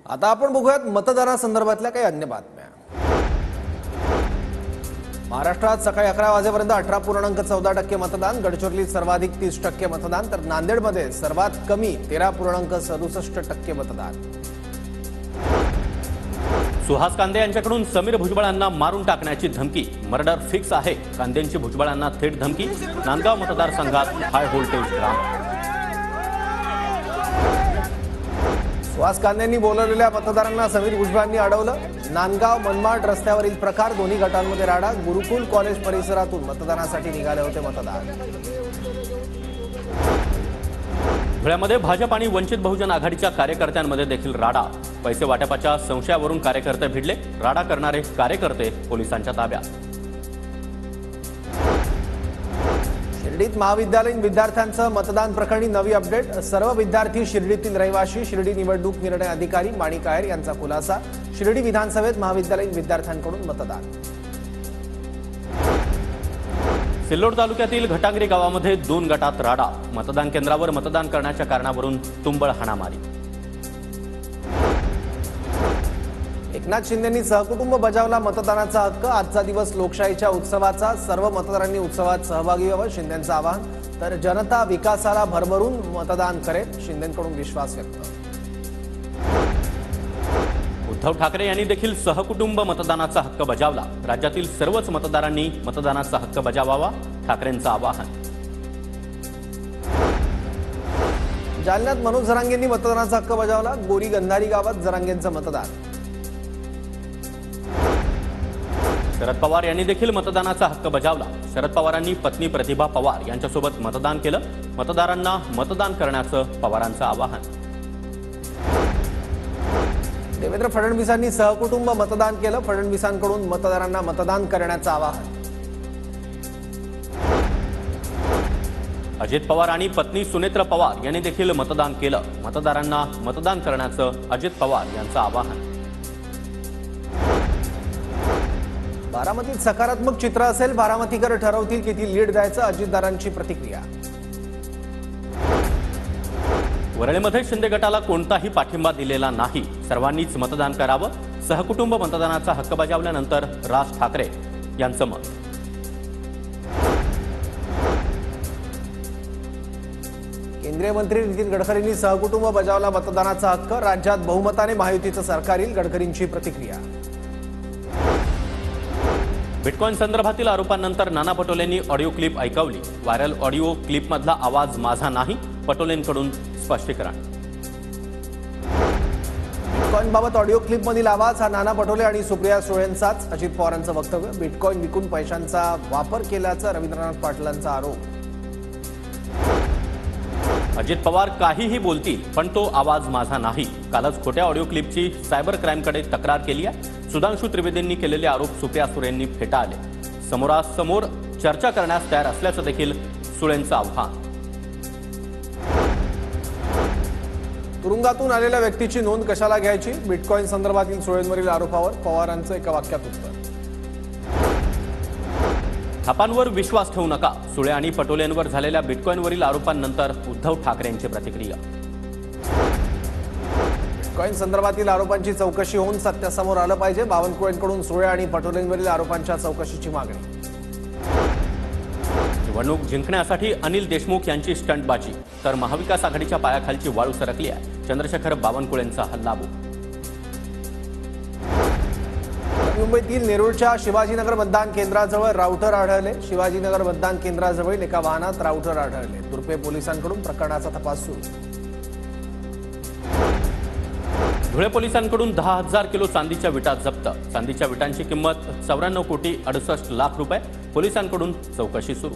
आता आपण बघूयात मतदानासंदर्भातल्या काही अन्य बातम्या। महाराष्ट्रात सकाळी 11 वाजेपर्यंत 18.14% मतदान, गडचिरोलीत सर्वाधिक 30% मतदान, तर नांदेडमध्ये सर्वात कमी 13.67% मतदान। सुहास कांदे यांच्याकडून समीर भुजबळांना मारून टाकण्याची धमकी, मर्डर फिक्स आहे, कांदेंची भुजबळांना थेट धमकी। नांदगाव मतदारसंघात हाय व्होल्टेज ड्रामा। सुहास कांदेंनी बोलवलेल्या मतदारांना समीर भुजबळांनी अडवलं। नांदगाव मनमाड रस्त्यावरील प्रकार, दोन्ही गटांमध्ये राडा। गुरुकुल कॉलेज परिसरातून मतदानासाठी निघाले होते मतदार। धुळ्यामध्ये भाजप आणि वंचित बहुजन आघाडीच्या कार्यकर्त्यांमध्ये देखील राडा, पैसे वाटपाच्या संशयावरून कार्यकर्ते भिडले, राडा करणारे कार्यकर्ते पोलिसांच्या ताब्यात। शिर्डीत महाविद्यालयीन विद्यार्थ्यांचं मतदान प्रकरणी नवी अपडेट, सर्व विद्यार्थी शिर्डीतील रहिवाशी। शिर्डी निवडणूक निर्णय अधिकारी माणिक आहेर यांचा खुलासा, शिर्डी विधानसभेत महाविद्यालयीन विद्यार्थ्यांकडून मतदान। सिल्लोड तालुक्यातील घटांगरी गावामध्ये 2 गटात राडा, मतदान केंद्रावर मतदान करण्याच्या कारणावरून तुंबळ हाणामारी। एकनाथ शिंदेंनी सहकुटुंब बजावला मतदानाचा हक्क, आजचा दिवस लोकशाहीच्या उत्सवाचा, सर्व मतदारांनी उत्सवात सहभागी व्हावं शिंदेंचं आवाहन, तर जनता विकासाला भरभरून मतदान करेल, शिंदेंकडून विश्वास व्यक्त। उद्धव ठाकरे यांनी देखील सहकुटुंब मतदानाचा हक्क बजावला, राज्यातील सर्वच मतदारांनी मतदानाचा हक्क बजावावा, ठाकरेंचं आवाहन। जालन्यात मनोज जरांगेंनी मतदानाचा हक्क बजावला, गोरी गंधारी गावात जरांगेंचं मतदान। शरद पवार यांनी देखील मतदानाचा हक्क बजावला, शरद पवारांनी पत्नी प्रतिभा पवार यांच्यासोबत मतदान केलं, मतदारांना मतदान करण्याचं पवारांचं आवाहन। देवेंद्र फडणवीसांनी सहकुटुंब मतदान केलं, फडणवीसांकडून मतदारांना मतदान करण्याचं आवाहन। अजित पवार आणि पत्नी सुनेत्र पवार यांनी देखील मतदान केलं, मतदारांना मतदान करण्याचं अजित पवार यांचं आवाहन। बारामतीत सकारात्मक चित्र असेल, बारामतीकर ठरवतील किती लीड द्यायचं, अजितदारांची प्रतिक्रिया। वरळीमध्ये शिंदे गटाला कोणताही पाठिंबा दिलेला नाही, सर्वांनीच मतदान करावं, सहकुटुंब मतदानाचा हक्क बजावल्यानंतर राज ठाकरे यांचं मत। केंद्रीय मंत्री नितीन गडकरींनी सहकुटुंब बजावला मतदानाचा हक्क, राज्यात बहुमताने महायुतीचं सरकार येईल, गडकरींची प्रतिक्रिया। बिटकॉइन संदर्भातील आरोपांनंतर नाना पटोलेंनी ऑडिओ क्लिप ऐकवली, व्हायरल ऑडिओ क्लिपमधला आवाज माझा नाही, पटोलेंकडून स्पष्टीकरण। बिटकॉइनबाबत ऑडिओ क्लिपमधील आवाज हा नाना पटोले आणि सुप्रिया सुळेंचाच, अजित पवारांचं वक्तव्य। बिटकॉइन विकून पैशांचा वापर केल्याचा रवींद्रनाथ पाटलांचा आरोप। अजित पवार काहीही बोलतील पण तो आवाज माझा नाही, कालच खोट्या ऑडिओ क्लिपची सायबर क्राईमकडे तक्रार केली आहे, सुधांशु त्रिवेदींनी केलेले आरोप सुप्रिया सुळेंनी फेटाळले, समोरासमोर चर्चा करण्यास तयार असल्याचं देखील सुळेंचं आव्हान। तुरुंगातून आलेल्या व्यक्तीची नोंद कशाला घ्यायची, बिटकॉइन संदर्भातील सुळेंवरील आरोपावर पवारांचं एका वाक्यात उत्तर। थापांवर विश्वास ठेवू नका, सुळे आणि पटोलेंवर झालेल्या बिटकॉइनवरील आरोपांनंतर उद्धव ठाकरेंची प्रतिक्रिया। बिटकॉइन संदर्भातील आरोपांची चौकशी होऊन सत्यासमोर आलं पाहिजे, बावनकुळेंकडून सुळे आणि पटोलेंवरील आरोपांच्या चौकशीची मागणी। निवडणूक जिंकण्यासाठी अनिल देशमुख यांची स्टंटबाजी, तर महाविकास आघाडीच्या पायाखालची वाळू सरकली आहे, चंद्रशेखर बावनकुळेंचा हल्लाबोल। मुंबईतील नेरूळच्या शिवाजीनगर मतदान केंद्राजवळ राऊटर आढळले, शिवाजीनगर मतदान केंद्राजवळ एका वाहनात राऊटर आढळले, तुर्पे पोलिसांकडून प्रकरणाचा तपास सुरू। धुळे पोलिसांकडून 10,000 किलो चांदीच्या विटा जप्त, चांदीच्या विटांची किंमत 94,68,00,000 रुपये, पोलिसांकडून चौकशी सुरू।